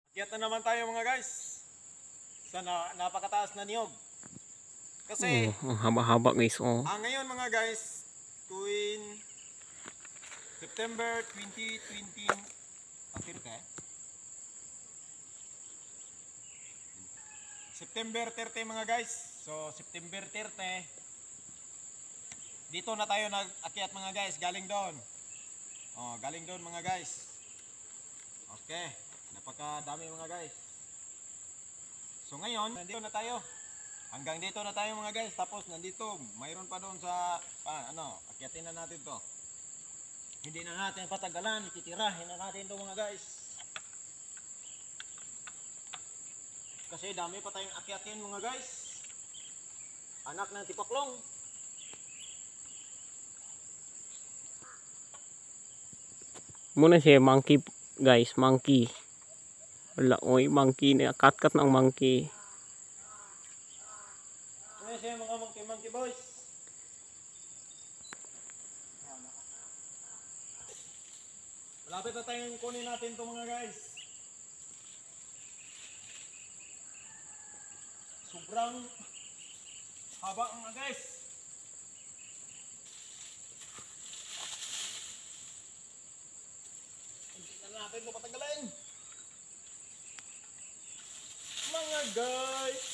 Akyat na naman tayo mga guys. Sa napakataas na niyog. Kasi ang haba-haba guys. ngayon mga guys, tuwing September 2020, September 30 mga guys. So September 30, dito na tayo nag-akyat mga guys, galing doon. Galing doon mga guys. Okay, napakadami mga guys. So ngayon, nandito na tayo. Hanggang dito na tayo mga guys. Tapos nandito, mayroon pa doon sa akyatin na natin to. Hindi na natin patagalan, titirahin na natin to mga guys. Kasi dami pa tayong akyatin mga guys. Anak ng tipaklong. Muna siya monkey guys, monkey. Wala, monkey na kat ng monkey. Ano siya mga monkey boys? Malapit na tayong kunin natin to mga guys. Sobrang haba mga guys. Hindi na natin ito patagalin. Mga guys.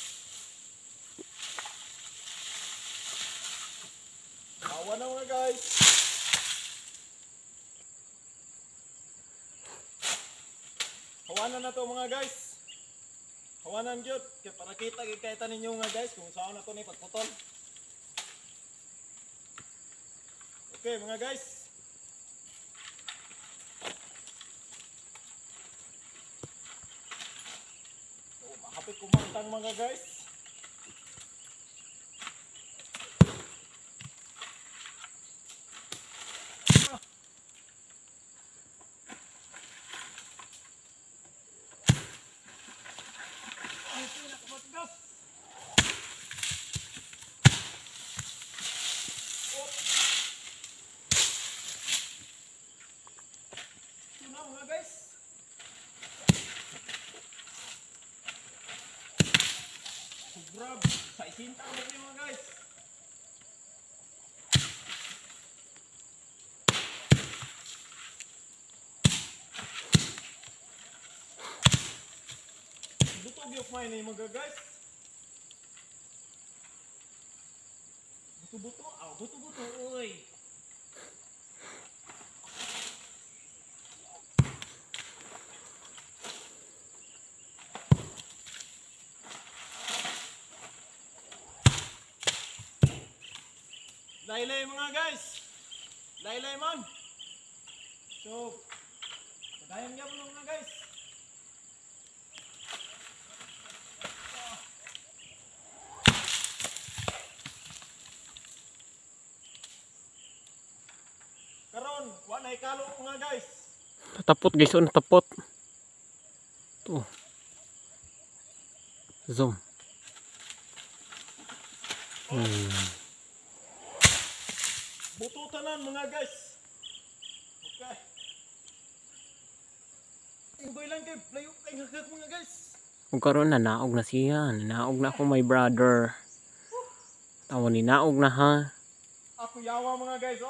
Bawa na mga guys. Hawanan na to mga guys. Hawanan yun. Para kita ninyo mga guys kung saan na to ni pagputol. Okay mga guys. So, makapit kumantang mga guys. Mga guys. Sobrang sa isintang na mga guys. Butog yung kumain na yung mga guys. Buto-buto. Buto-buto. Uy. Laylay mga guys. Laylay man. So, padayan niya mo mga guys. Karon, wala ikalo mga guys. Natapot guys, natapot. Ito. Zoom. Bututanan mga guys. Okay. Inggoy lang kay layo kay hagak mga guys. Kung karon na naog na siya. Naog na ako my brother. Tawa ni naog na ha. Ako yawa mga guys.